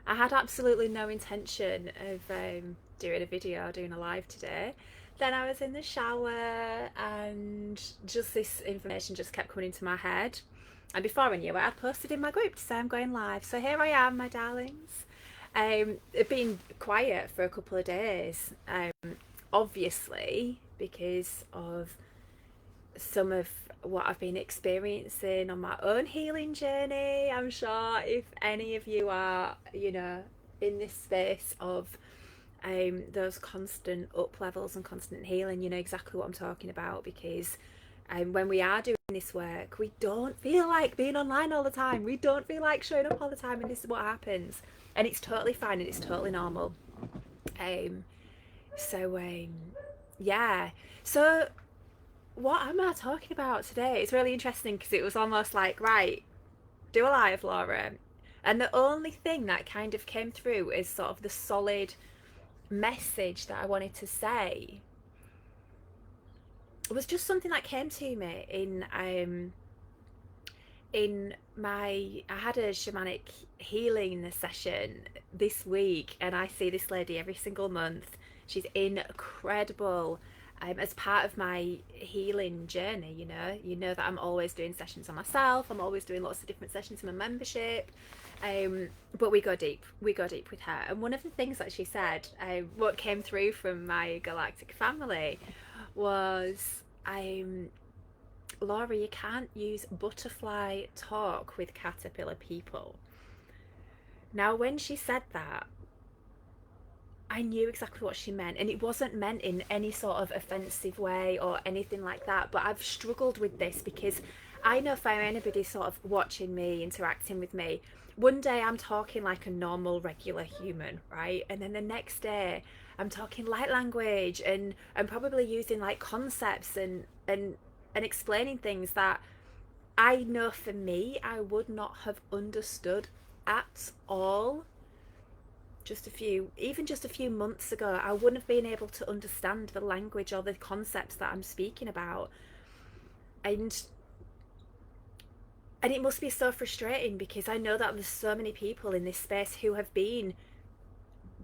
I had absolutely no intention of doing a video, doing a live today. Then I was in the shower and just this information just kept coming into my head. And before I knew it, I'd posted in my group to say I'm going live. So here I am, my darlings. I've been quiet for a couple of days, obviously, because of some of what I've been experiencing on my own healing journey. I'm sure if any of you are, in this space of those constant up levels and constant healing, you know exactly what I'm talking about because when we are doing this work, we don't feel like being online all the time. We don't feel like showing up all the time, and this is what happens. And it's totally fine and it's totally normal. Um, so, yeah. So, what am I talking about today? It's really interesting because it was almost like, right, do a live, Laura. And the only thing that kind of came through is sort of the solid message that I wanted to say. It was just something that came to me in my I had a shamanic healing session this week, and I see this lady every single month. She's incredible. As part of my healing journey, you know that I'm always doing sessions on myself. I'm always doing lots of different sessions in my membership. But we go deep. We go deep with her. And one of the things that she said, what came through from my galactic family, was Laura, you can't use butterfly talk with caterpillar people. Now, when she said that, I knew exactly what she meant, and it wasn't meant in any sort of offensive way or anything like that. But I've struggled with this because I know for anybody sort of watching me, interacting with me, one day I'm talking like a normal, regular human, right? And then the next day I'm talking light language and probably using like concepts and explaining things that I know for me I would not have understood at all just a few months ago. I wouldn't have been able to understand the language or the concepts that I'm speaking about. And and it must be so frustrating because I know that there's so many people in this space who have been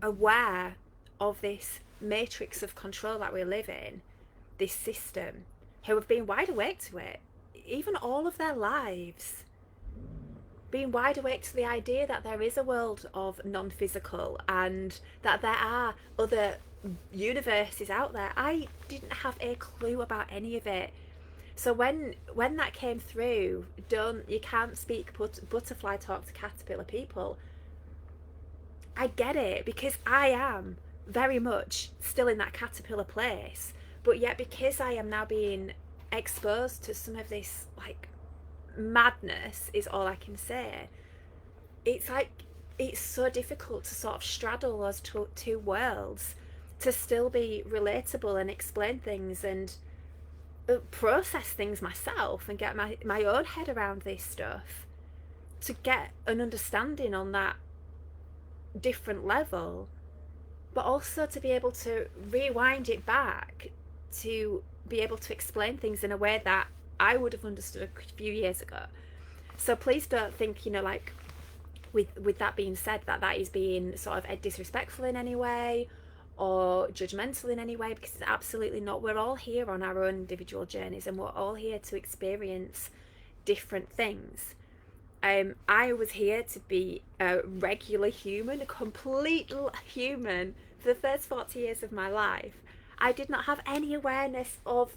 aware of this matrix of control that we live in, this system, who have been wide awake to it, even all of their lives, being wide awake to the idea that there is a world of non-physical and that there are other universes out there. I didn't have a clue about any of it. So when that came through, don't you can't speak butterfly talk to caterpillar people. I get it because I am very much still in that caterpillar place, but yet because I am now being exposed to some of this like madness is all I can say. It's like it's so difficult to sort of straddle those two worlds to still be relatable and explain things and process things myself and get my own head around this stuff to get an understanding on that different level, but also to be able to rewind it back to be able to explain things in a way that I would have understood a few years ago. So please don't think, like with that being said, that is being sort of disrespectful in any way or judgmental in any way, because it's absolutely not. We're all here on our own individual journeys and we're all here to experience different things. I was here to be a regular human, a complete human for the first 40 years of my life. I did not have any awareness of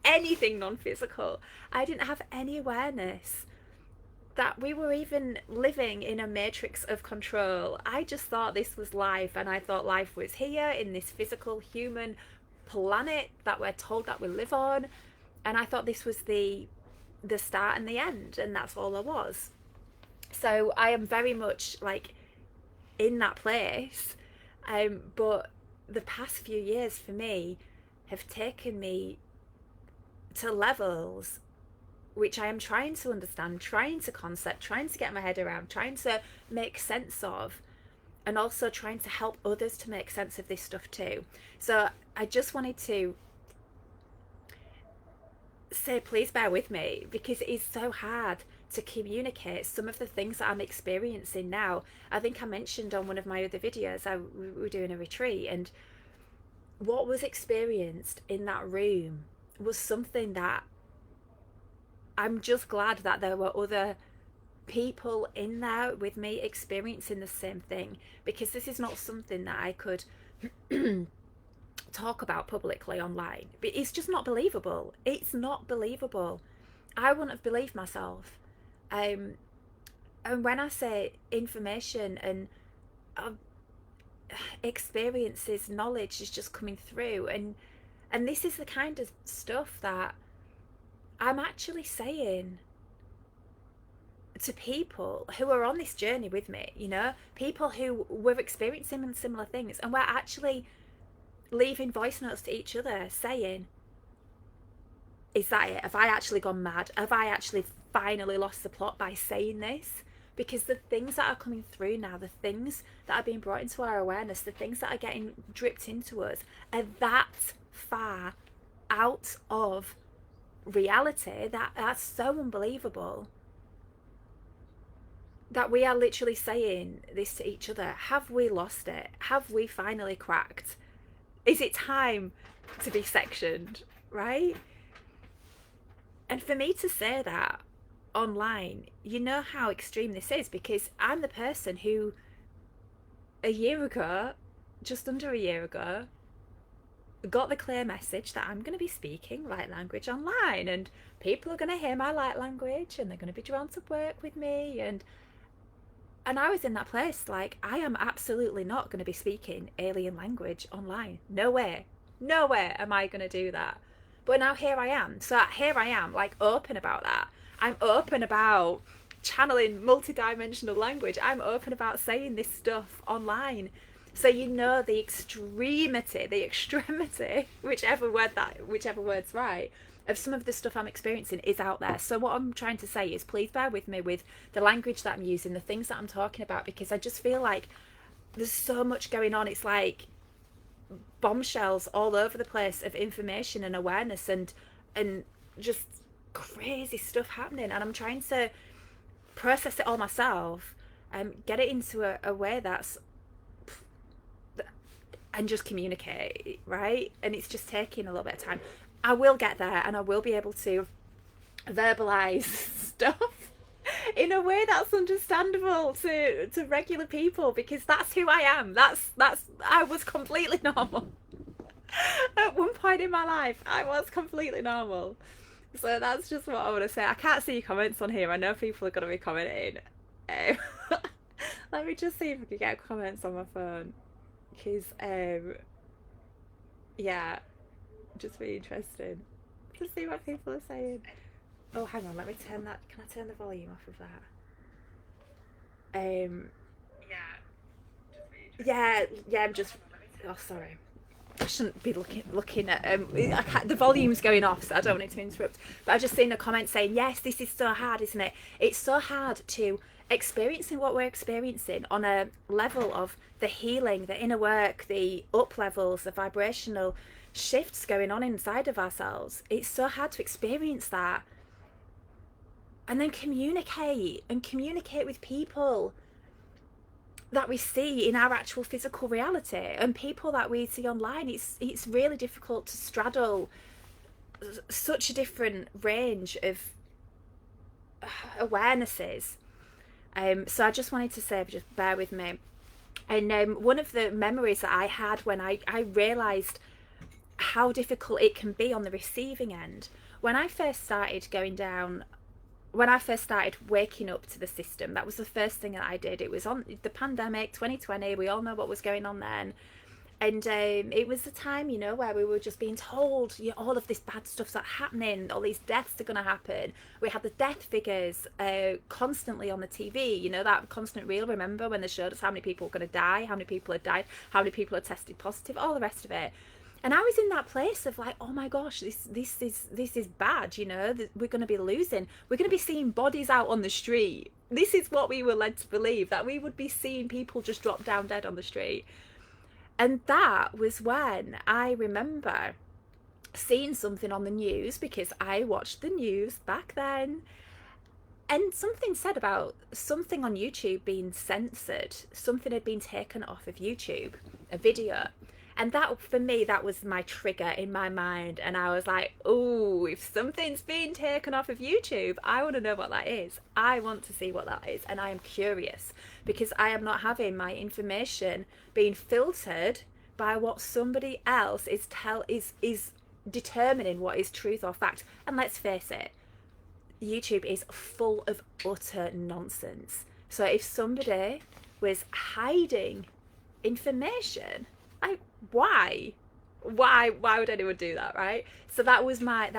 anything non-physical. I didn't have any awareness that we were even living in a matrix of control. I just thought this was life, and I thought life was here in this physical human planet that we're told that we live on, and I thought this was the start and the end, and that's all there was. So I am very much like in that place, but the past few years for me have taken me to levels which I am trying to understand, trying to concept, trying to get my head around, trying to make sense of, and also trying to help others to make sense of this stuff too. So I just wanted to say, please bear with me because it is so hard to communicate some of the things that I'm experiencing now. I think I mentioned on one of my other videos, we were doing a retreat, and what was experienced in that room was something that I'm just glad that there were other people in there with me experiencing the same thing, because this is not something that I could talk about publicly online. It's just not believable. It's not believable. I wouldn't have believed myself. And when I say information and uh, experiences, knowledge is just coming through, and this is the kind of stuff that I'm actually saying to people who are on this journey with me, you know, people who were experiencing similar things, and we're actually leaving voice notes to each other saying, is that it? Have I actually gone mad? Have I actually finally lost the plot by saying this? Because the things that are coming through now, the things that are being brought into our awareness, the things that are getting dripped into us are that far out of reality, that's so unbelievable, that we are literally saying this to each other. Have we lost it? Have we finally cracked? Is it time to be sectioned, right? And for me to say that online, you know how extreme this is, because I'm the person who a year ago, just under a year ago, got the clear message that I'm going to be speaking light language online, and people are going to hear my light language and they're going to be drawn to work with me, and I was in that place like, I am absolutely not going to be speaking alien language online. No way. No way am I going to do that. But now here I am. So here I am, like, open about that. I'm open about channeling multidimensional language. I'm open about saying this stuff online. So you know the extremity, whichever word's right, of some of the stuff I'm experiencing is out there. So what I'm trying to say is, please bear with me with the language that I'm using, the things that I'm talking about, because I just feel like there's so much going on. It's like bombshells all over the place of information and awareness and just crazy stuff happening, and I'm trying to process it all myself and get it into a way that's, and just communicate, right? And it's just taking a little bit of time. I will get there, and I will be able to verbalize stuff in a way that's understandable to regular people, because that's who I am. That's I was completely normal. At one point in my life, I was completely normal. So that's just what I want to say. I can't see your comments on here. I know people are going to be commenting. Um, let me just see if I can get comments on my phone, because yeah, just be interesting to see what people are saying. Oh, hang on, let me turn that. Can I turn the volume off of that? Yeah. I'm just. Oh, sorry. I shouldn't be looking at. The volume's going off, so I don't want it to interrupt. But I've just seen a comment saying, "Yes, this is so hard, isn't it? It's so hard to experiencing what we're experiencing on a level of the healing, the inner work, the up levels, the vibrational shifts going on inside of ourselves. It's so hard to experience that, and then communicate with people that we see in our actual physical reality and people that we see online. It's really difficult to straddle such a different range of awarenesses. So I just wanted to say, just bear with me. And one of the memories that I had when I realised how difficult it can be on the receiving end, when I first started waking up to the system, that was the first thing that I did. It was on the pandemic 2020. We all know what was going on then. And it was the time, you know, where we were just being told, you know, all of this bad stuff's happening, all these deaths are going to happen. We had the death figures constantly on the TV, you know, that constant reel, remember, when they showed us how many people were going to die, how many people had died, how many people had tested positive, all the rest of it. And I was in that place of like, oh my gosh, this is bad, you know, we're going to be losing. We're going to be seeing bodies out on the street. This is what we were led to believe, that we would be seeing people just drop down dead on the street. And that was when I remember seeing something on the news, because I watched the news back then, And something said about something on YouTube being censored. Something had been taken off of YouTube, a video. And that, for me, that was my trigger in my mind. And I was like, oh, if something's been taken off of YouTube, I want to know what that is. I want to see what that is. And I am curious because I am not having my information being filtered by what somebody else is determining what is truth or fact. And let's face it, YouTube is full of utter nonsense. So if somebody was hiding information, like why would anyone do that, right? So that was my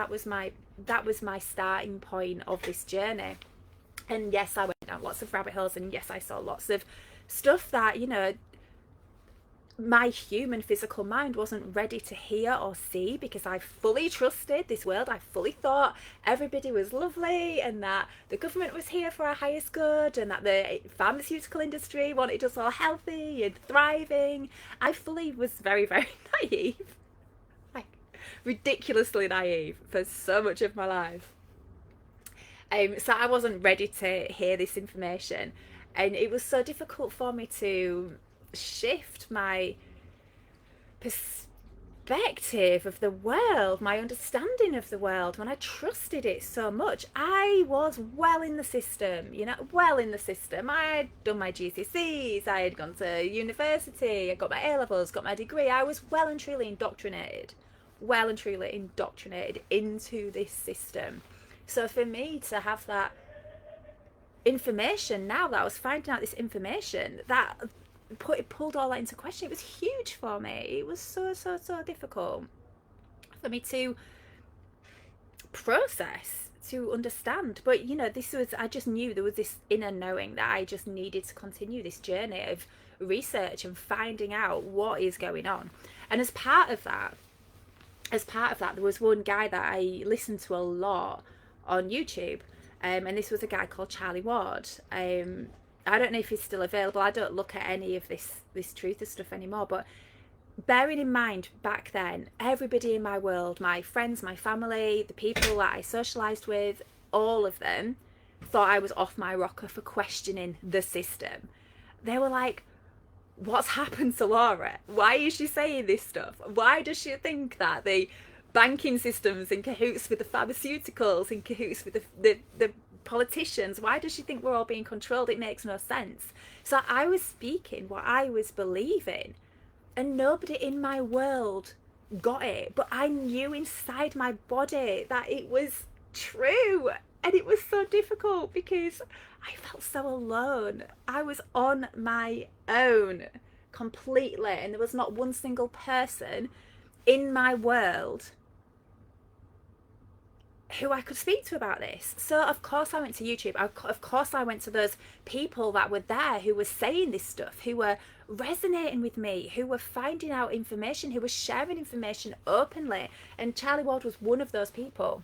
starting point of this journey. And yes, I went down lots of rabbit holes, and yes, I saw lots of stuff that, you know, my human physical mind wasn't ready to hear or see, because I fully trusted this world. I fully thought everybody was lovely and that the government was here for our highest good and that the pharmaceutical industry wanted us all healthy and thriving. I fully was very, very naive, like ridiculously naive for so much of my life. So I wasn't ready to hear this information, and it was so difficult for me to shift my perspective of the world, my understanding of the world, when I trusted it so much. I was well in the system, you know, well in the system. I had done my GCSEs, I had gone to university, I got my A levels, got my degree. I was well and truly indoctrinated into this system. So for me to have that information, now that I was finding out this information, that pulled all that into question. It was huge for me. It was so difficult for me to process, to understand. But you know, this was, I just knew there was this inner knowing that I just needed to continue this journey of research and finding out what is going on. And as part of that, there was one guy that I listened to a lot on YouTube, and this was a guy called Charlie Ward. I don't know if he's still available. I don't look at any of this truther stuff anymore, but bearing in mind back then, everybody in my world, my friends, my family, the people that I socialized with, all of them thought I was off my rocker for questioning the system. They were like, what's happened to Laura? Why is she saying this stuff? Why does she think that the banking system's in cahoots with the pharmaceuticals, in cahoots with the politicians? Why does she think we're all being controlled? It makes no sense. So I was speaking what I was believing, and nobody in my world got it, but I knew inside my body that it was true. And it was so difficult because I felt so alone. I was on my own completely, and there was not one single person in my world who I could speak to about this. So of course I went to YouTube. Of course I went to those people that were there who were saying this stuff, who were resonating with me, who were finding out information, who were sharing information openly. And Charlie Ward was one of those people.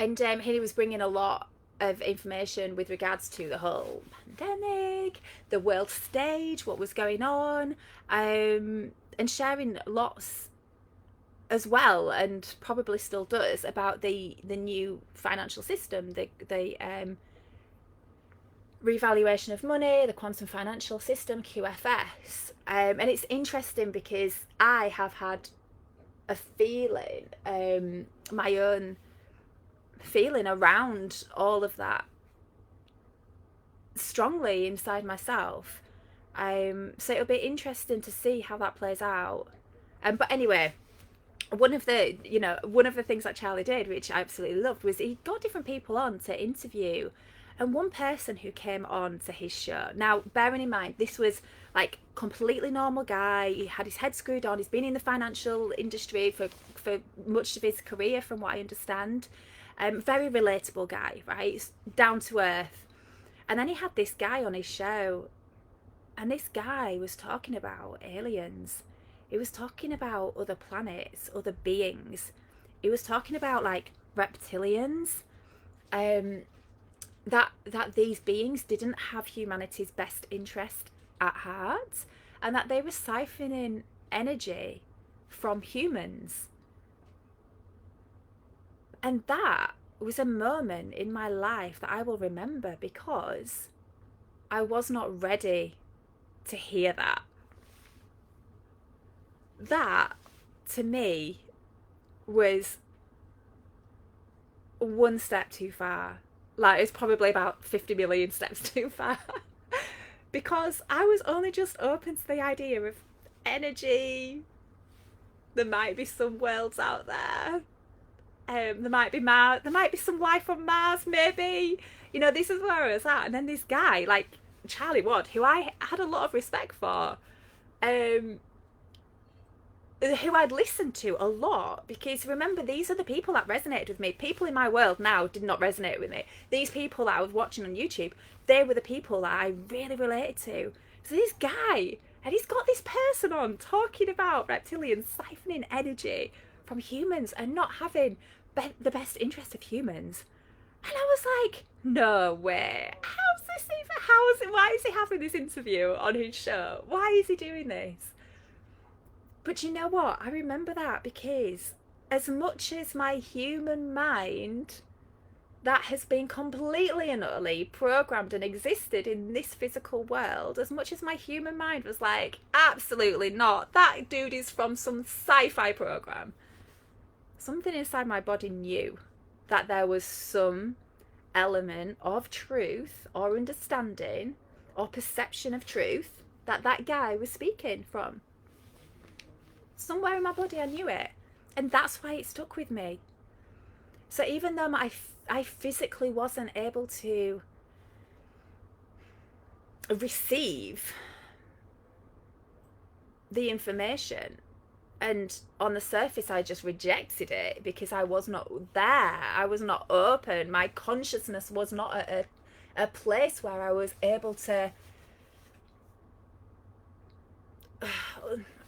And he was bringing a lot of information with regards to the whole pandemic, the world stage, what was going on, and sharing lots as well, and probably still does, about the new financial system, the revaluation of money, the quantum financial system, QFS. And it's interesting because I have had a feeling, my own feeling around all of that strongly inside myself. So it'll be interesting to see how that plays out. But anyway, one of the things that Charlie did, which I absolutely loved, was he got different people on to interview. And one person who came on to his show, now bearing in mind, this was like completely normal guy. He had his head screwed on. He's been in the financial industry for much of his career, from what I understand. Very relatable guy, right? Down to earth. And then he had this guy on his show, and this guy was talking about aliens. He was talking about other planets, other beings. He was talking about like reptilians. That these beings didn't have humanity's best interest at heart, and that they were siphoning energy from humans. And that was a moment in my life that I will remember because I was not ready to hear that. That, to me, was one step too far. Like, it's probably about 50 million steps too far. Because I was only just open to the idea of energy. There might be some worlds out there. There might be Mars. There might be some life on Mars, maybe. You know, this is where I was at. And then this guy, like Charlie Ward, who I had a lot of respect for, um, who I'd listened to a lot, because remember, these are the people that resonated with me. People in my world now did not resonate with me. These people that I was watching on YouTube, they were the people that I really related to. So this guy, and he's got this person on talking about reptilians siphoning energy from humans and not having the best interest of humans. And I was like, no way. How's this even? How is it? Why is he having this interview on his show? Why is he doing this? But you know what? I remember that because as much as my human mind that has been completely and utterly programmed and existed in this physical world, as much as my human mind was like, absolutely not, that dude is from some sci-fi program, something inside my body knew that there was some element of truth or understanding or perception of truth that that guy was speaking from. Somewhere in my body I knew it, and that's why it stuck with me. So even though I physically wasn't able to receive the information, and on the surface I just rejected it because I was not there, I was not open, my consciousness was not at a place where I was able to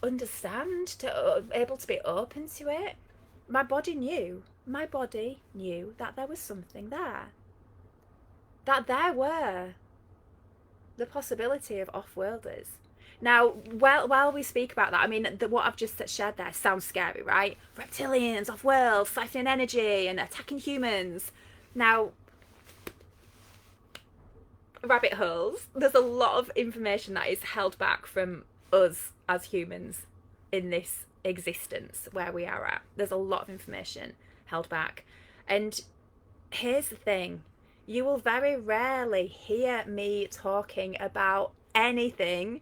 understand, to able to be open to it. My body knew that there was something there, that there were the possibility of off-worlders. Now, while we speak about that, I mean, what I've just shared there sounds scary, right? Reptilians, off-world, siphoning energy and attacking humans. Now, rabbit holes. There's a lot of information that is held back from us as humans in this existence where we are at. There's a lot of information held back. And here's the thing, you will very rarely hear me talking about anything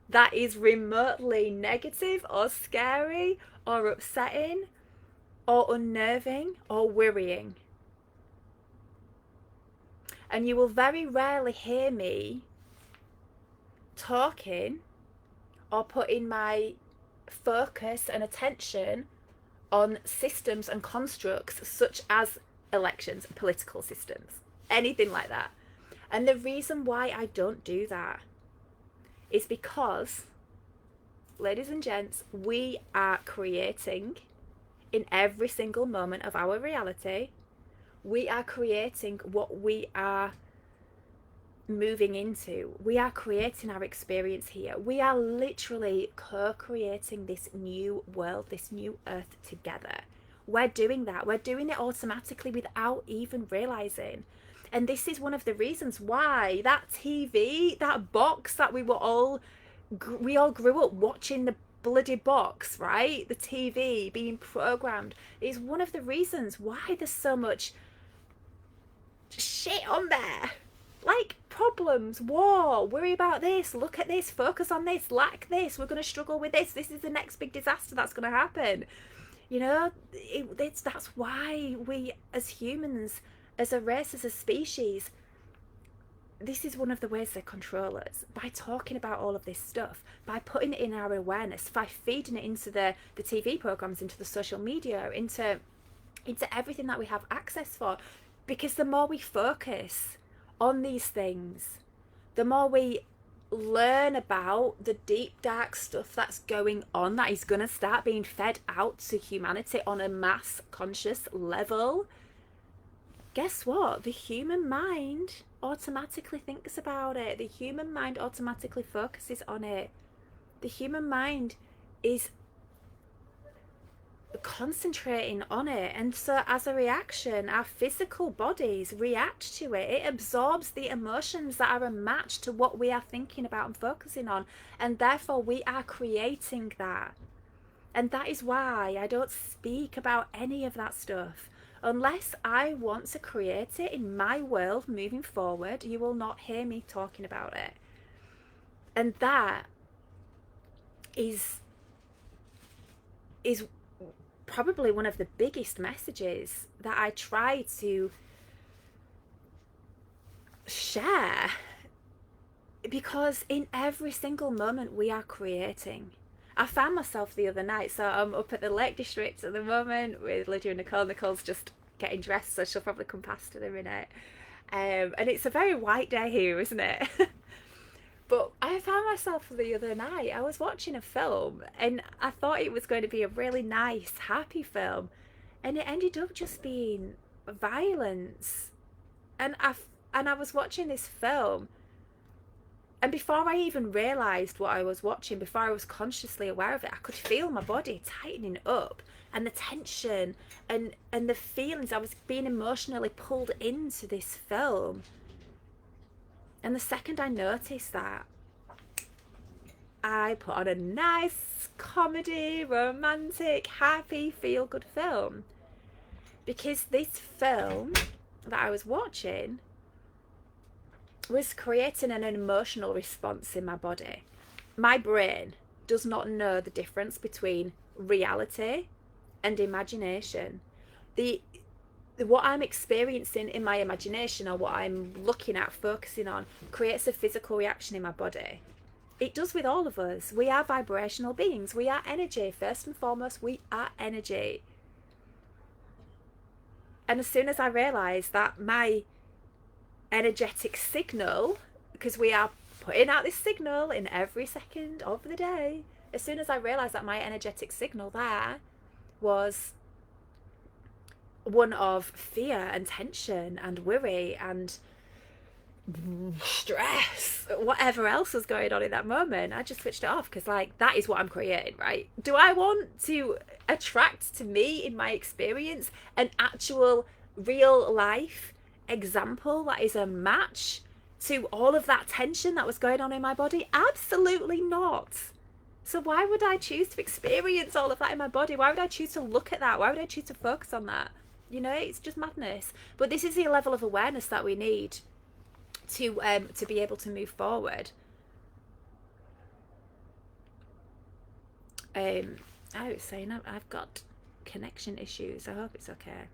that is remotely negative or scary or upsetting or unnerving or worrying. And you will very rarely hear me talking or putting my focus and attention on systems and constructs such as elections, political systems, anything like that. And the reason why I don't do that is because, ladies and gents, we are creating in every single moment of our reality, we are creating what we are moving into. We are creating our experience here. We are literally co-creating this new world, this new earth together. We're doing that. We're doing it automatically without even realizing. And this is one of the reasons why that TV, that box that we all grew up watching, the bloody box, right? The TV being programmed is one of the reasons why there's so much shit on there. Like problems, war, worry about this, look at this, focus on this, lack this, we're going to struggle with this is the next big disaster that's going to happen. You know, that's why we as humans, as a race, as a species, this is one of the ways they control us, by talking about all of this stuff, by putting it in our awareness, by feeding it into the TV programs, into the social media, into everything that we have access for. Because the more we focus on these things, the more we learn about the deep dark stuff that's going on, that is going to start being fed out to humanity on a mass conscious level. Guess what? The human mind automatically thinks about it. The human mind automatically focuses on it. The human mind is concentrating on it. And so as a reaction, our physical bodies react to it. It absorbs the emotions that are a match to what we are thinking about and focusing on, and therefore we are creating that. And that is why I don't speak about any of that stuff unless I want to create it in my world moving forward. You will not hear me talking about it. And that is probably one of the biggest messages that I try to share, because in every single moment we are creating. I found myself the other night, so I'm up at the Lake District at the moment with Lydia and Nicole. Nicole's just getting dressed, so she'll probably come past in a minute. And it's a very white day here, isn't it? But I found myself the other night, I was watching a film and I thought it was going to be a really nice, happy film. And it ended up just being violence. And I was watching this film, and before I even realised what I was watching, before I was consciously aware of it, I could feel my body tightening up, and the tension and the feelings. I was being emotionally pulled into this film. And the second I noticed that, I put on a nice comedy, romantic, happy, feel-good film. Because this film that I was watching was creating an emotional response in my body. My brain does not know the difference between reality and imagination. What I'm experiencing in my imagination, or what I'm looking at, focusing on, creates a physical reaction in my body. It does with all of us. We are vibrational beings. We are energy. First and foremost, we are energy. And as soon as I realised that my energetic signal, because we are putting out this signal in every second of the day, as soon as I realised that my energetic signal there was one of fear and tension and worry and stress, whatever else was going on in that moment, I just switched it off, because like, that is what I'm creating, right? Do I want to attract to me, in my experience, an actual real life example that is a match to all of that tension that was going on in my body? Absolutely not. So why would I choose to experience all of that in my body? Why would I choose to look at that? Why would I choose to focus on that? You know, it's just madness. But this is the level of awareness that we need to be able to move forward. I was saying I've got connection issues. I hope it's okay.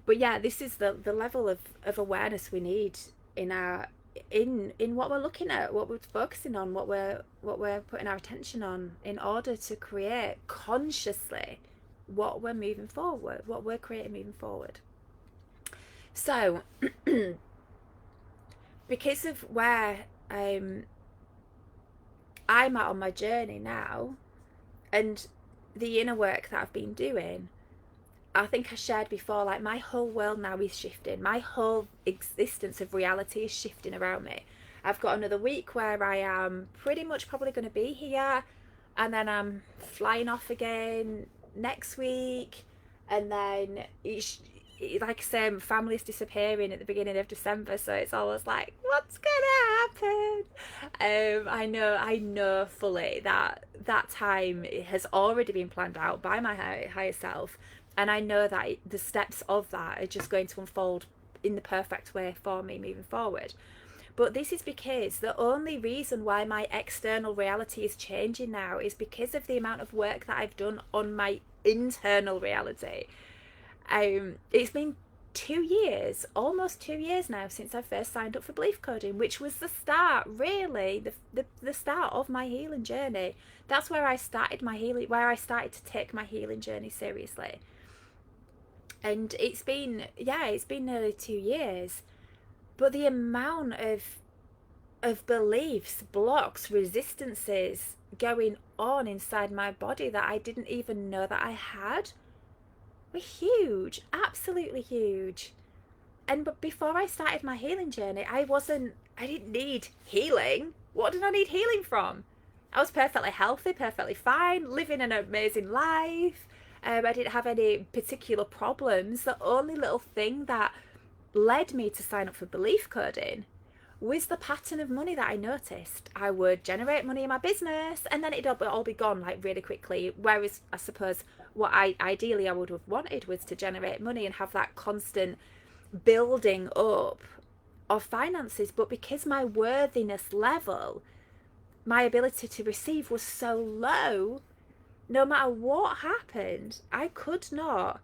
But yeah, this is the level of awareness we need in our in what we're looking at, what we're focusing on, what we're putting our attention on, in order to create consciously what we're moving forward, what we're creating moving forward. So because of where I'm at on my journey now, and the inner work that I've been doing, I think I shared before, like, my whole world now is shifting. My whole existence of reality is shifting around me. I've got another week where I am pretty much probably going to be here, and then I'm flying off again next week, and then like I say, family's disappearing at the beginning of December, so it's always like, what's gonna happen? I know fully that time has already been planned out by my higher self, and I know that the steps of that are just going to unfold in the perfect way for me moving forward. But this is because the only reason why my external reality is changing now is because of the amount of work that I've done on my internal reality. It's been 2 years, almost 2 years now, since I first signed up for belief coding, which was the start, really, the start of my healing journey. That's where I started my healing, where I started to take my healing journey seriously. And it's been nearly 2 years. But the amount of beliefs, blocks, resistances going on inside my body that I didn't even know that I had were huge, absolutely huge. But before I started my healing journey, I didn't need healing. What did I need healing from? I was perfectly healthy, perfectly fine, living an amazing life. I didn't have any particular problems. The only little thing that led me to sign up for belief coding was the pattern of money that I noticed. I would generate money in my business and then it'd all be gone like really quickly. Whereas I suppose what I ideally I would have wanted was to generate money and have that constant building up of finances. But because my worthiness level, my ability to receive was so low, no matter what happened, I could not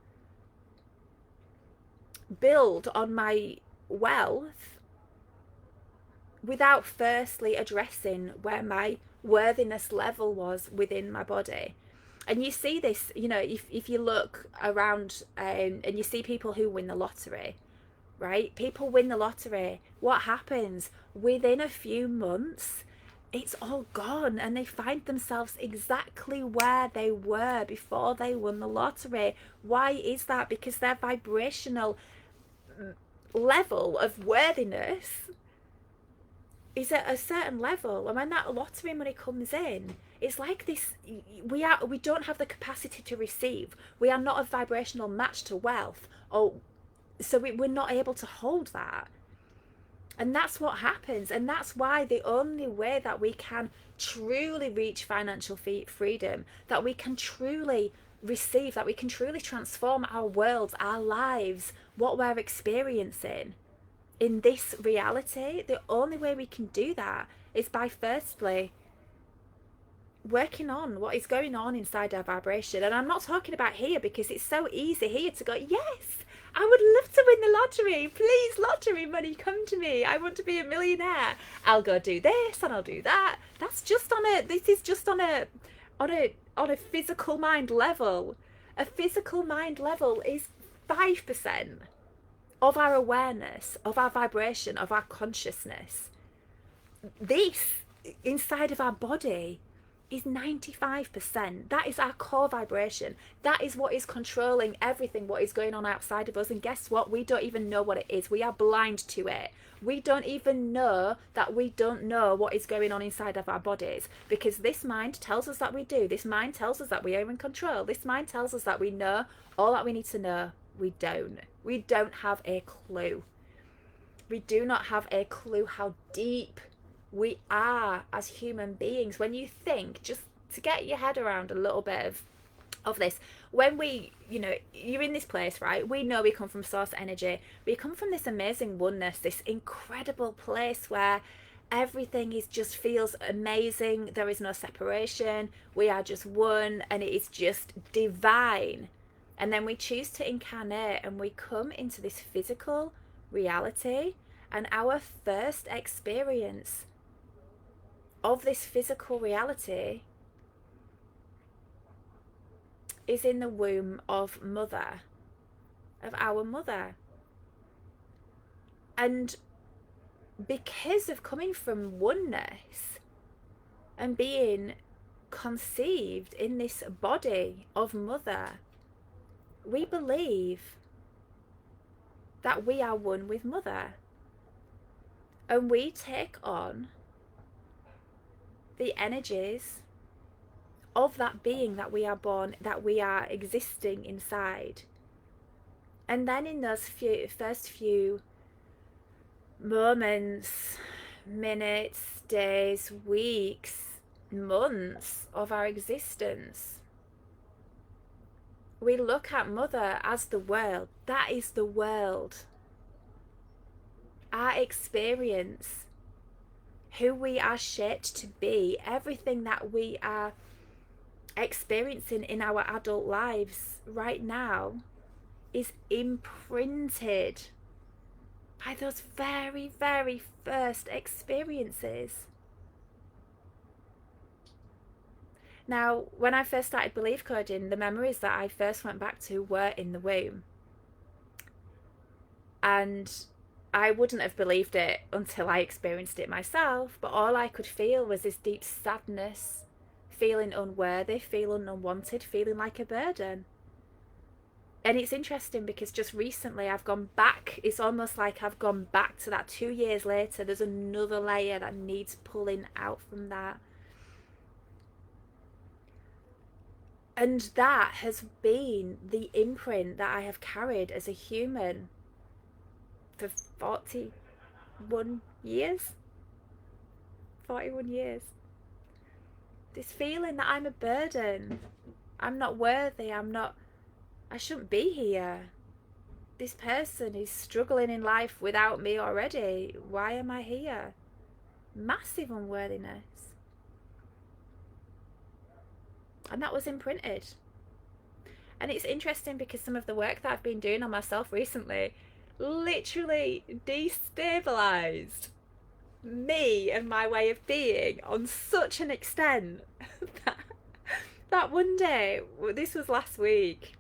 build on my wealth without firstly addressing where my worthiness level was within my body. And you see this, you know, if you look around and you see people who win the lottery, right? People win the lottery. What happens? Within a few months, it's all gone and they find themselves exactly where they were before they won the lottery. Why is that? Because their vibrational level of worthiness is at a certain level, and when that lottery money comes in, it's like this: we don't have the capacity to receive. We are not a vibrational match to wealth, or so we're not able to hold that. And that's what happens, and that's why the only way that we can truly reach financial freedom, that we can truly receive, that we can truly transform our worlds, our lives, what we're experiencing in this reality, the only way we can do that is by firstly working on what is going on inside our vibration. And I'm not talking about here because it's so easy here to go, yes, I would love to win the lottery. Please, lottery money, come to me. I want to be a millionaire. I'll go do this and I'll do that. That's just on a, this is just on a physical mind level. A physical mind level is 5% of our awareness, of our vibration, of our consciousness. This inside of our body is 95%. That is our core vibration. That is what is controlling everything, what is going on outside of us. And guess what? We don't even know what it is. We are blind to it. We don't even know that we don't know what is going on inside of our bodies, because this mind tells us that we do. This mind tells us that we are in control. This mind tells us that we know all that we need to know. We don't. We don't have a clue. We do not have a clue how deep we are as human beings. When you think, just to get your head around a little bit of this, when we, you know, you're in this place, right? We know we come from source energy. We come from this amazing oneness, this incredible place where everything is just feels amazing. There is no separation. We are just one, and it is just divine. And then we choose to incarnate and we come into this physical reality, and our first experience of this physical reality is in the womb of mother, of our mother. And because of coming from oneness and being conceived in this body of mother, we believe that we are one with mother, and we take on the energies of that being that we are born, that we are existing inside. And then in those first few moments, minutes, days, weeks, months of our existence, we look at mother as the world. That is the world. Our experience, who we are shaped to be, everything that we are experiencing in our adult lives right now is imprinted by those very, very first experiences. Now, when I first started belief coding, the memories that I first went back to were in the womb. And I wouldn't have believed it until I experienced it myself, but all I could feel was this deep sadness, feeling unworthy, feeling unwanted, feeling like a burden. And it's interesting because just recently I've gone back. It's almost like I've gone back to that 2 years later. There's another layer that needs pulling out from that. And that has been the imprint that I have carried as a human for 41 years. 41 years. This feeling that I'm a burden. I'm not worthy. I shouldn't be here. This person is struggling in life without me already. Why am I here? Massive unworthiness. And that was imprinted. And it's interesting because some of the work that I've been doing on myself recently literally destabilized me and my way of being on such an extent that one day, this was last week,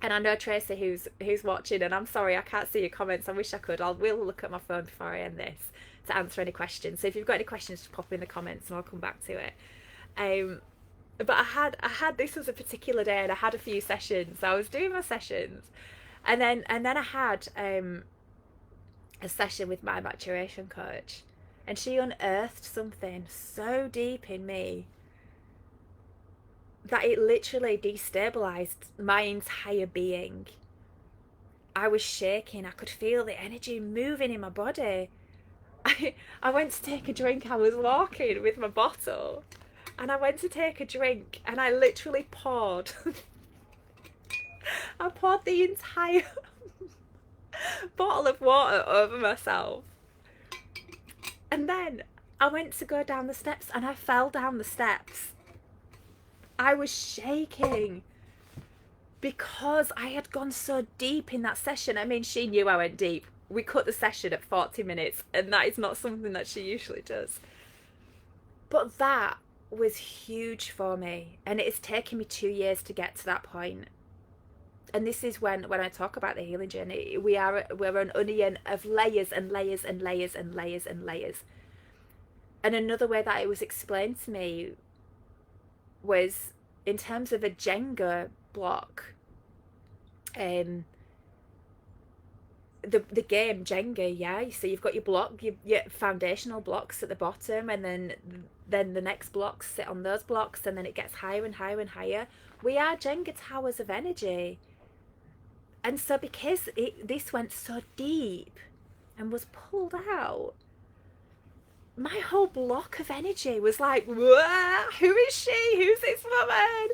and I know Tracy who's watching, and I'm sorry I can't see your comments. I wish I could. We'll look at my phone before I end this to answer any questions. So if you've got any questions, just pop in the comments and I'll come back to it. But I had this was a particular day, and I had a few sessions. So I was doing my sessions, and then I had a session with my maturation coach, and she unearthed something so deep in me that it literally destabilized my entire being. I was shaking. I could feel the energy moving in my body. I went to take a drink. I was walking with my bottle, and I went to take a drink, and I literally poured I poured the entire bottle of water over myself. And then I went to go down the steps, and I fell down the steps. I was shaking because I had gone so deep in that session. I mean, she knew I went deep. We cut the session at 40 minutes, and that is not something that she usually does. But that was huge for me, and it has taken me 2 years to get to that point. And this is when I talk about the healing journey, we're an onion of layers and layers and layers and layers and layers. And another way that it was explained to me was in terms of a Jenga block. The game Jenga, yeah. So you've got your block, your foundational blocks at the bottom, and then the next blocks sit on those blocks, and then it gets higher and higher and higher. We are Jenga towers of energy. And so because this went so deep and was pulled out, my whole block of energy was like, whoa, who is she? Who's this woman?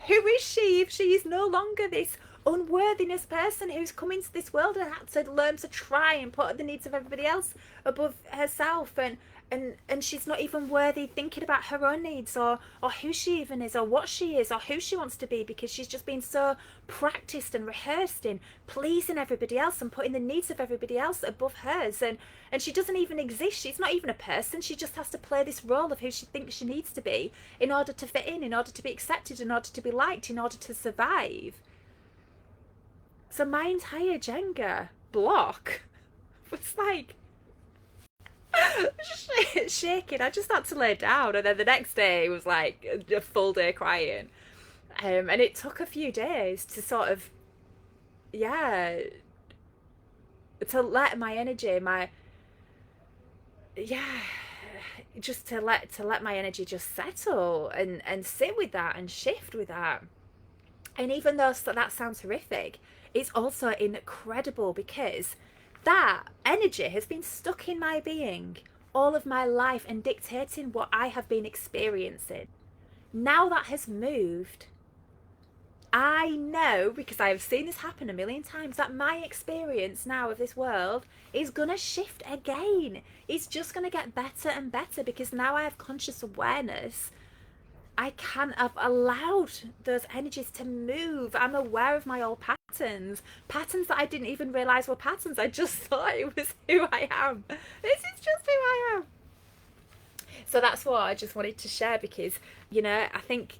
Who is she if she is no longer this unworthiness person who's come into this world and had to learn to try and put the needs of everybody else above herself, and she's not even worthy thinking about her own needs or who she even is or what she is or who she wants to be, because she's just been so practiced and rehearsed in pleasing everybody else and putting the needs of everybody else above hers, and she doesn't even exist. She's not even a person. She just has to play this role of who she thinks she needs to be in order to fit in order to be accepted, in order to be liked, in order to survive. So my entire Jenga block was like shaking. I just had to lay down, and then the next day was like a full day crying, and it took a few days to sort of, yeah, to let my energy, just to let my energy just settle and sit with that and shift with that. And even though that sounds horrific, it's also incredible because that energy has been stuck in my being all of my life and dictating what I have been experiencing. Now that has moved, I know, because I have seen this happen a million times, that my experience now of this world is going to shift again. It's just going to get better and better because now I have conscious awareness. I've allowed those energies to move. I'm aware of my old patterns that I didn't even realize were patterns. I just thought it was who I am. This is just who I am. So that's what I just wanted to share, because, I think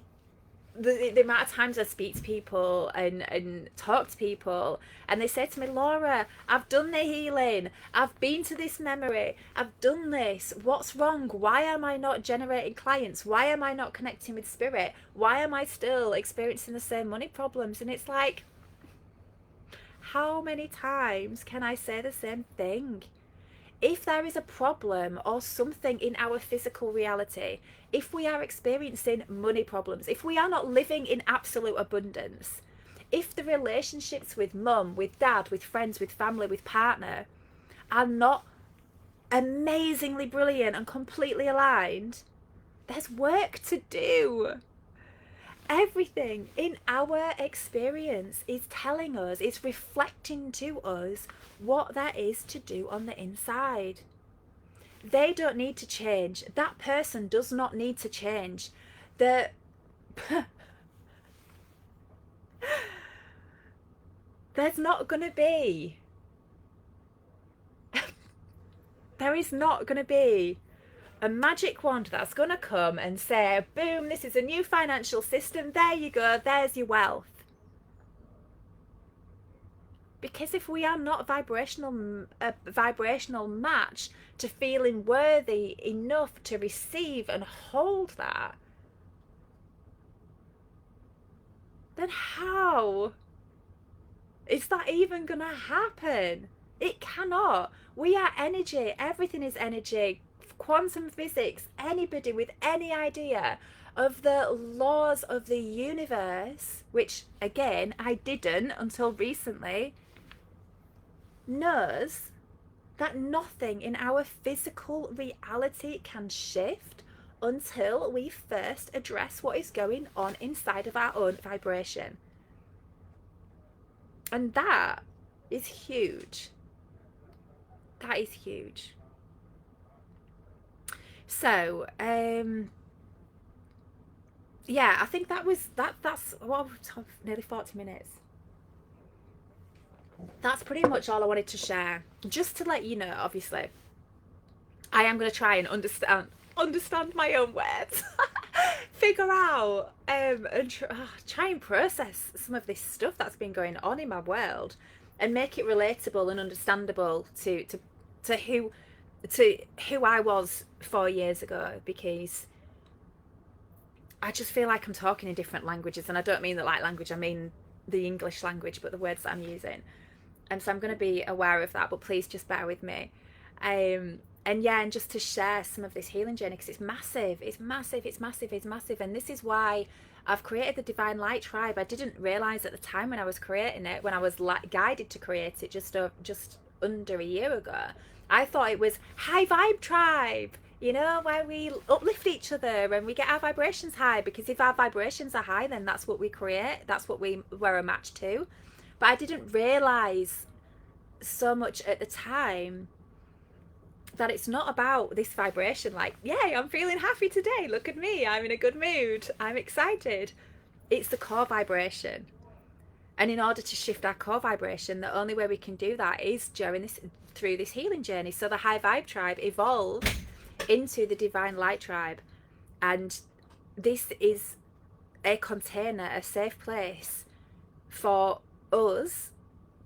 the amount of times I speak to people and talk to people, and they say to me, Laura, I've done the healing, I've been to this memory, I've done this, what's wrong? Why am I not generating clients? Why am I not connecting with spirit? Why am I still experiencing the same money problems? And it's like, how many times can I say the same thing? if there is a problem or something in our physical reality, if we are experiencing money problems, if we are not living in absolute abundance, if the relationships with mum, with dad, with friends, with family, with partner are not amazingly brilliant and completely aligned, there's work to do. Everything in our experience is telling us, it's reflecting to us what there is to do on the inside. They don't need to change. That person does not need to change. The there's not going to be there is not going to be a magic wand that's going to come and say, boom, this is a new financial system, there you go, there's your wealth. Because if we are not a vibrational match to feeling worthy enough to receive and hold that, then how is that even gonna happen? It cannot. We are energy. Everything is energy. Quantum physics, anybody with any idea of the laws of the universe, which again I didn't until recently, knows that nothing in our physical reality can shift until we first address what is going on inside of our own vibration. And that is huge. That is huge. So, yeah, I think that's well, nearly 40 minutes. That's pretty much all I wanted to share. Just to let you know, obviously, I am going to try and understand my own words, figure out and try and process some of this stuff that's been going on in my world, and make it relatable and understandable to who I was 4 years ago, because I just feel like I'm talking in different languages, and I don't mean the light language, I mean the English language, but the words that I'm using. And so I'm going to be aware of that, but please just bear with me. And yeah, and just to share some of this healing journey, because it's massive, it's massive, it's massive, it's massive. And this is why I've created the Divine Light Tribe. I didn't realize at the time when I was creating it, when I was guided to create it just under a year ago, I thought it was High Vibe Tribe, you know, where we uplift each other and we get our vibrations high, because if our vibrations are high, then that's what we create, that's what we're a match to. But I didn't realize so much at the time that it's not about this vibration, like, yay, I'm feeling happy today, look at me, I'm in a good mood, I'm excited. It's the core vibration. And in order to shift our core vibration, the only way we can do that is through this healing journey. So the High Vibe Tribe evolved into the Divine Light Tribe. And this is a container, a safe place for us,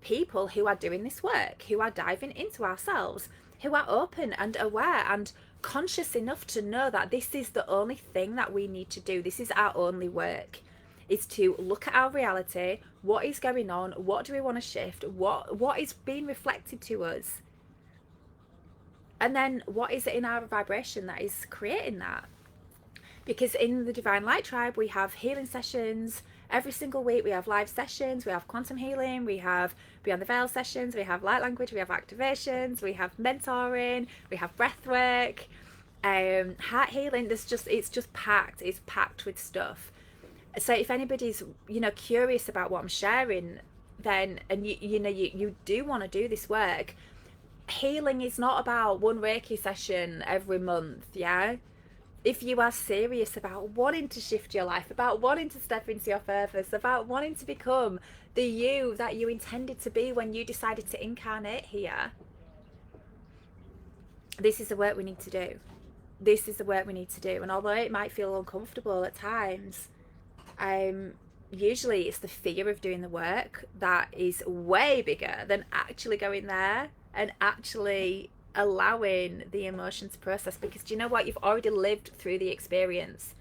people who are doing this work, who are diving into ourselves, who are open and aware and conscious enough to know that this is the only thing that we need to do. This is our only work, is to look at our reality, what is going on, what do we want to shift, what is being reflected to us, and then what is it in our vibration that is creating that. Because in the Divine Light Tribe, we have healing sessions every single week. We have live sessions, we have quantum healing, we have Beyond the Veil sessions, we have light language, we have activations, we have mentoring, we have breath work, heart healing. It's just packed. It's packed with stuff. So if anybody's, you know, curious about what I'm sharing, then, and you do want to do this work, healing is not about one Reiki session every month, yeah? If you are serious about wanting to shift your life, about wanting to step into your purpose, about wanting to become the you that you intended to be when you decided to incarnate here, this is the work we need to do. This is the work we need to do. And although it might feel uncomfortable at times, usually it's the fear of doing the work that is way bigger than actually going there and actually allowing the emotion to process. Because do you know what? You've already lived through the experience.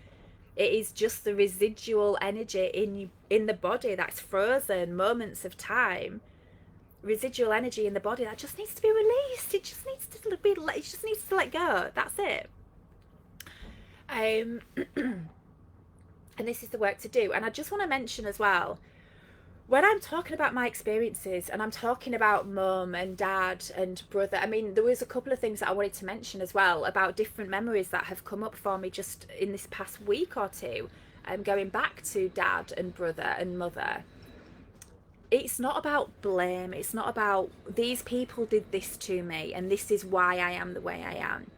It is just the residual energy in the body that's frozen, moments of time, residual energy in the body that just needs to be released. It just needs to be, it just needs to let go. That's it. And this is the work to do. And I just want to mention as well, when I'm talking about my experiences and I'm talking about mum and dad and brother, I mean, there was a couple of things that I wanted to mention as well about different memories that have come up for me just in this past week or two, going back to dad and brother and mother. It's not about blame. It's not about these people did this to me and this is why I am the way I am.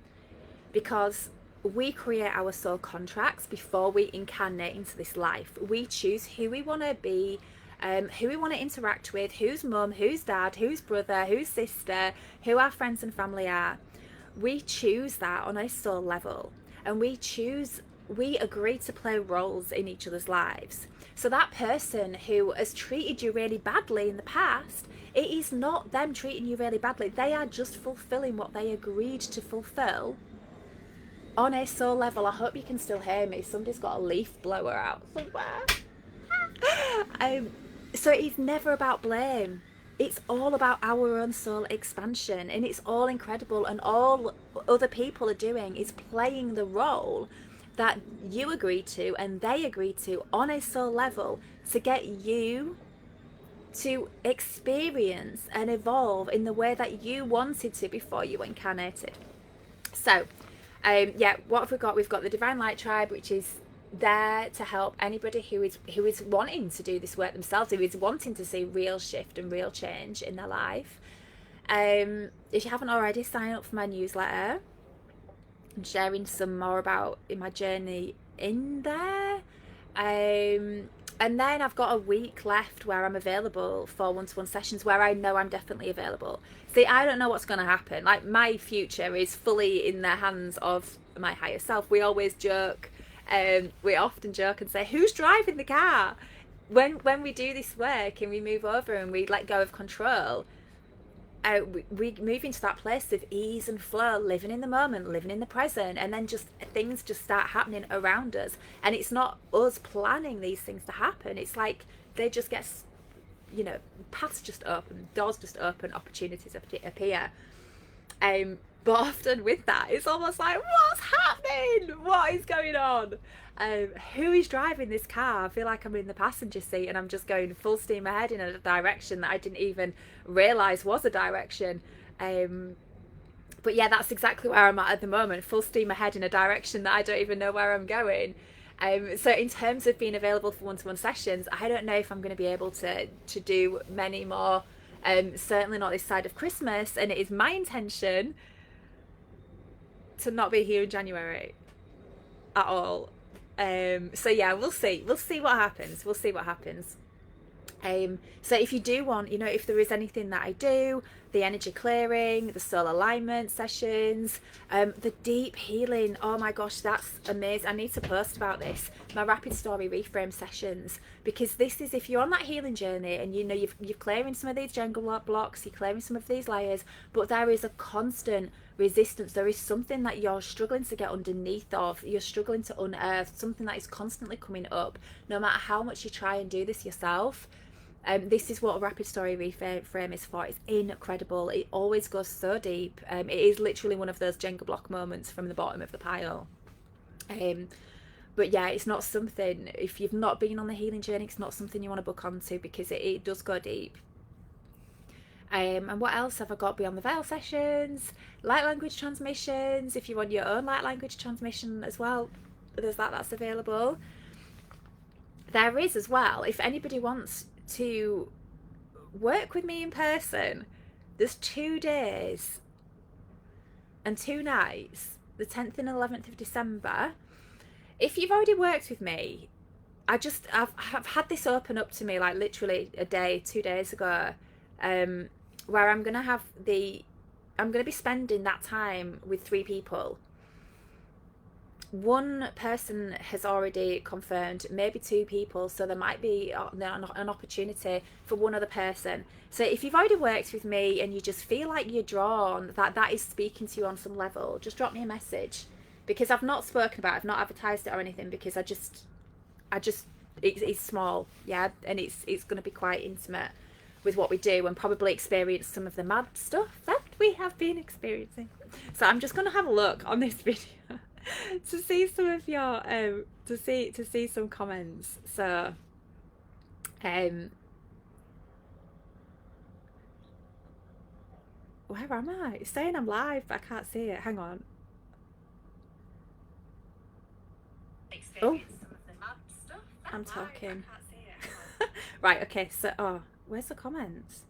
Because we create our soul contracts before we incarnate into this life. We choose who we want to be, who we want to interact with, who's mum, who's dad, who's brother, who's sister, who our friends and family are. We choose that on a soul level, and we agree to play roles in each other's lives. So that person who has treated you really badly in the past, it is not them treating you really badly. They are just fulfilling what they agreed to fulfill on a soul level. I hope you can still hear me. Somebody's got a leaf blower out somewhere. So it's never about blame. It's all about our own soul expansion, and it's all incredible, and all other people are doing is playing the role that you agreed to and they agreed to on a soul level to get you to experience and evolve in the way that you wanted to before you incarnated. So yeah, what have we got? We've got the Divine Light Tribe, which is there to help anybody who is wanting to do this work themselves, who is wanting to see real shift and real change in their life. If you haven't already, sign up for my newsletter. I'm sharing some more about in my journey in there. And then I've got a week left where I'm available for one-to-one sessions where I know I'm definitely available. See, I don't know what's going to happen. Like, my future is fully in the hands of my higher self. We always joke. We often joke and say, who's driving the car? When we do this work and we move over and we let go of control, we move into that place of ease and flow, living in the moment, living in the present, and then just things just start happening around us. And it's not us planning these things to happen. It's like they just get, paths just open, doors just open, opportunities appear. But often with that, it's almost like, what's happening? What is going on? Who is driving this car? I feel like I'm in the passenger seat and I'm just going full steam ahead in a direction that I didn't even realise was a direction. But yeah, that's exactly where I'm at the moment, full steam ahead in a direction that I don't even know where I'm going. So in terms of being available for one-to-one sessions, I don't know if I'm going to be able to do many more, certainly not this side of Christmas, and it is my intention to not be here in January at all. So yeah, we'll see what happens. So if you do want, if there is anything that I do, the energy clearing, the soul alignment sessions, the deep healing, oh my gosh, that's amazing. I need to post about this, my rapid story reframe sessions, because this is, if you're on that healing journey and you're clearing some of these jungle blocks, you're clearing some of these layers, but there is a constant resistance. There is something that you're struggling to get underneath of, you're struggling to unearth, something that is constantly coming up, no matter how much you try and do this yourself. This is what a rapid story reframe is for. It's incredible. It always goes so deep. It is literally one of those Jenga block moments from the bottom of the pile. But yeah, it's not something, if you've not been on the healing journey, it's not something you want to book onto, because it does go deep. And what else have I got beyond the veil sessions? Light language transmissions. If you want your own light language transmission as well, there's that's available. There is as well, if anybody wants to work with me in person, there's 2 days and 2 nights, the 10th and 11th of December. If you've already worked with me, I've had this open up to me like literally 2 days ago, where I'm gonna be spending that time with 3 people. One person has already confirmed, maybe 2 people, so there might be an opportunity for one other person. So if you've already worked with me and you just feel like you're drawn, that is speaking to you on some level, just drop me a message, because I've not spoken about it, I've not advertised it or anything, because I just it's small, yeah, and it's going to be quite intimate. with what we do and probably experience some of the mad stuff that we have been experiencing. So I'm just going to have a look on this video to see some of your to see some comments. So where am I? It's saying I'm live, but I can't see it. Hang on. Oh, I'm talking. Right, okay, so, oh, where's the comments?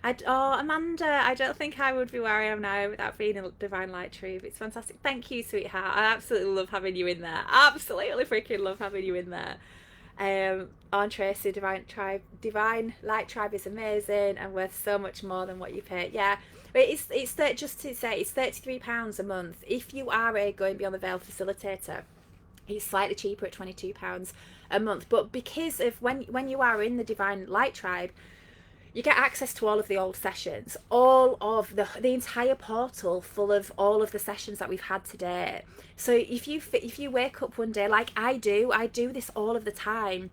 Oh, Amanda, I don't think I would be where I am now without being a Divine Light Tree. It's fantastic. Thank you, sweetheart. I absolutely love having you in there. Absolutely freaking love having you in there. On Tracy, Divine Light Tribe is amazing and worth so much more than what you pay. Yeah, but it's just to say, it's £33 a month. If you are a Going Beyond the Veil facilitator, it's slightly cheaper at £22 a month. But because of when you are in the Divine Light Tribe, you get access to all of the old sessions, all of the entire portal full of all of the sessions that we've had today. So if you wake up one day like I do this all of the time,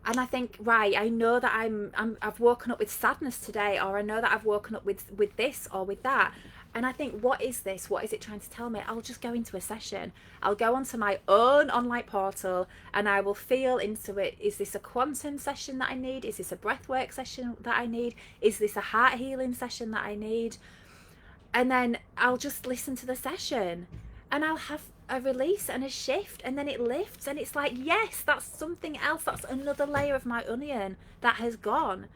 and I think, right, I know that I've woken up with sadness today, or I know that I've woken up with this or with that. And I think, what is this? What is it trying to tell me? I'll just go into a session. I'll go onto my own online portal and I will feel into it. Is this a quantum session that I need? Is this a breathwork session that I need? Is this a heart healing session that I need? And then I'll just listen to the session and I'll have a release and a shift, and then it lifts and it's like, yes, that's something else. That's another layer of my onion that has gone.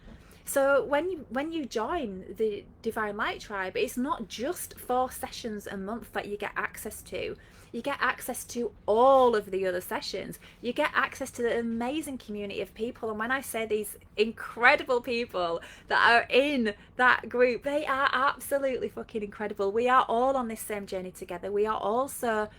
So when you join the Divine Light Tribe, it's not just 4 sessions a month that you get access to. You get access to all of the other sessions. You get access to the amazing community of people. And when I say these incredible people that are in that group, they are absolutely fucking incredible. We are all on this same journey together. We are also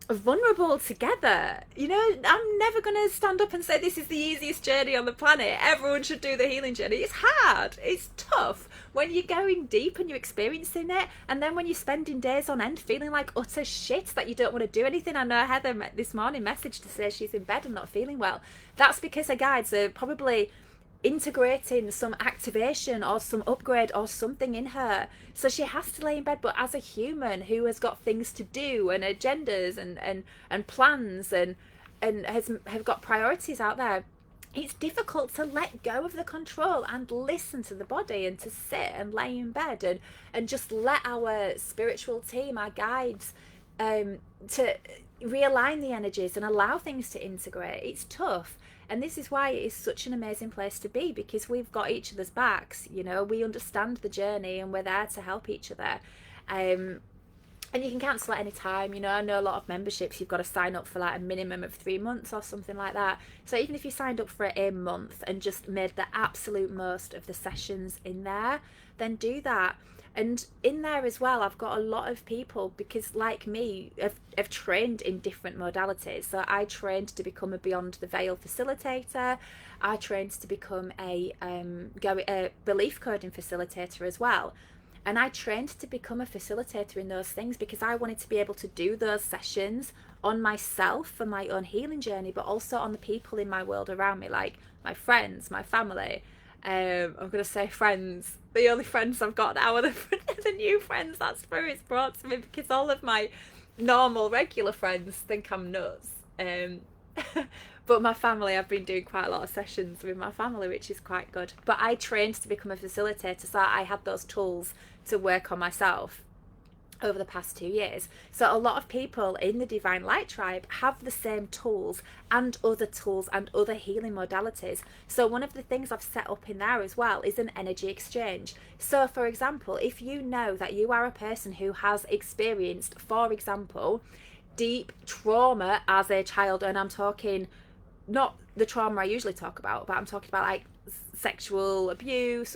vulnerable together. You know, I'm never going to stand up and say this is the easiest journey on the planet. Everyone should do the healing journey. It's hard. It's tough when you're going deep and you're experiencing it, and then when you're spending days on end feeling like utter shit that you don't want to do anything. I know Heather this morning messaged to say she's in bed and not feeling well. That's because her guides are probably integrating some activation or some upgrade or something in her, so she has to lay in bed. But as a human who has got things to do and agendas and plans and have got priorities out there, it's difficult to let go of the control and listen to the body and to sit and lay in bed and just let our spiritual team, our guides, to realign the energies and allow things to integrate. It's tough. And this is why it is such an amazing place to be, because we've got each other's backs. You know, we understand the journey and we're there to help each other. And you can cancel at any time. You know, I know a lot of memberships, you've got to sign up for like a minimum of 3 months or something like that. So even if you signed up for a month and just made the absolute most of the sessions in there, then do that. And in there as well, I've got a lot of people, because like me, have trained in different modalities. So I trained to become a Beyond the Veil facilitator. I trained to become a belief coding facilitator as well. And I trained to become a facilitator in those things because I wanted to be able to do those sessions on myself for my own healing journey, but also on the people in my world around me, like my friends, my family. I'm going to say friends. The only friends I've got now are the new friends that Spirit's brought to me, because all of my normal, regular friends think I'm nuts. But my family, I've been doing quite a lot of sessions with my family, which is quite good. But I trained to become a facilitator, so I had those tools to work on myself over the past 2 years. So a lot of people in the Divine Light Tribe have the same tools and other healing modalities. So one of the things I've set up in there as well is an energy exchange. So for example, if you know that you are a person who has experienced, for example, deep trauma as a child, and I'm talking not the trauma I usually talk about, but I'm talking about like sexual abuse,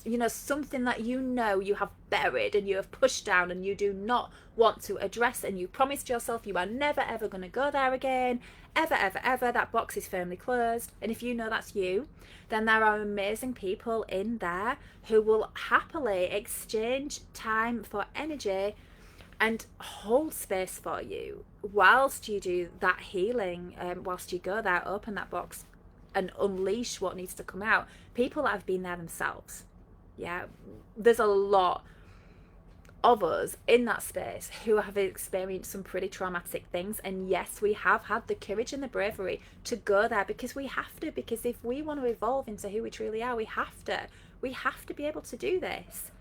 you know, something that you know you have buried and you have pushed down and you do not want to address, and you promised yourself you are never ever going to go there again, ever, that box is firmly closed. And if you know that's you, then there are amazing people in there who will happily exchange time for energy and hold space for you whilst you do that healing, whilst you go there, open that box and unleash what needs to come out. People that have been there themselves. Yeah, there's a lot of us in that space who have experienced some pretty traumatic things, and yes, we have had the courage and the bravery to go there because we have to, because if we want to evolve into who we truly are, we have to be able to do this.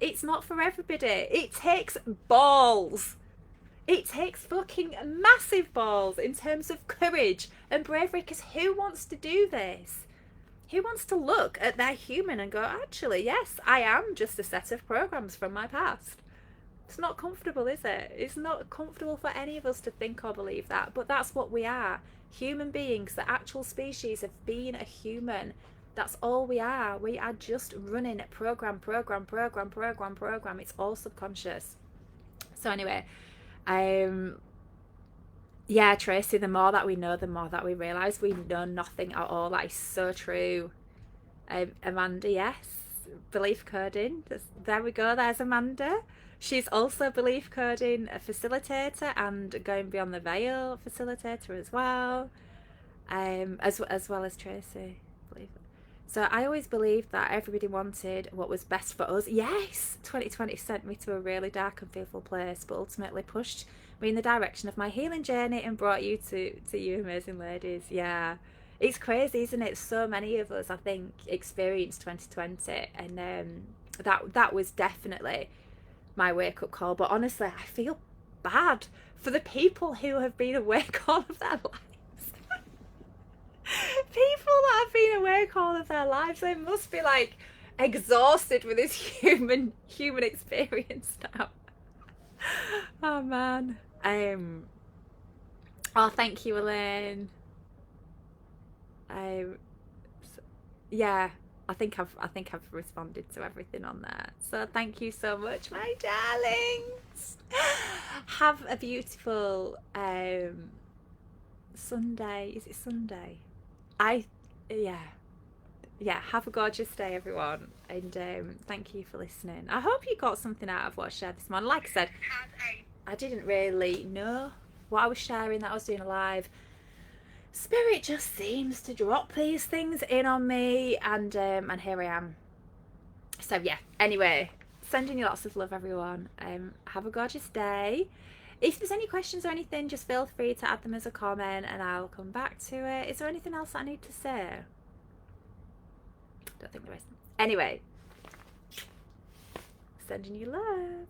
It's not for everybody. It takes balls. It takes fucking massive balls in terms of courage and bravery, because who wants to do this? Who wants to look at their human and go, actually, yes, I am just a set of programs from my past? It's not comfortable, is it? It's not comfortable for any of us to think or believe that, but that's what we are. Human beings, the actual species of being a human. That's all we are. We are just running program. It's all subconscious. So anyway, yeah, Tracy, the more that we know, the more that we realise we know nothing at all. That is so true. Amanda, yes. Belief coding. There we go. There's Amanda. She's also belief coding a facilitator and going beyond the veil facilitator as well. As well as Tracy. So I always believed that everybody wanted what was best for us. Yes, 2020 sent me to a really dark and fearful place, but ultimately pushed me in the direction of my healing journey and brought you to you amazing ladies. Yeah, it's crazy, isn't it? So many of us, I think, experienced 2020, and that was definitely my wake-up call. But honestly, I feel bad for the people who have been awake all of their lives. People that have been awake all of their lives, they must be like exhausted with this human experience now. Oh man. Oh, thank you, Elaine. Yeah, I think I've responded to everything on there. So thank you so much, my darlings. Have a beautiful Sunday. Is it Sunday? Yeah, have a gorgeous day, everyone, and thank you for listening. I hope you got something out of what I shared this morning. Like I said, I didn't really know what I was sharing, that I was doing a live. Spirit just seems to drop these things in on me, and here I am. So yeah, anyway, sending you lots of love, everyone. Have a gorgeous day. If there's any questions or anything, just feel free to add them as a comment and I'll come back to it. Is there anything else I need to say? Don't think there is. Anyway, sending you love.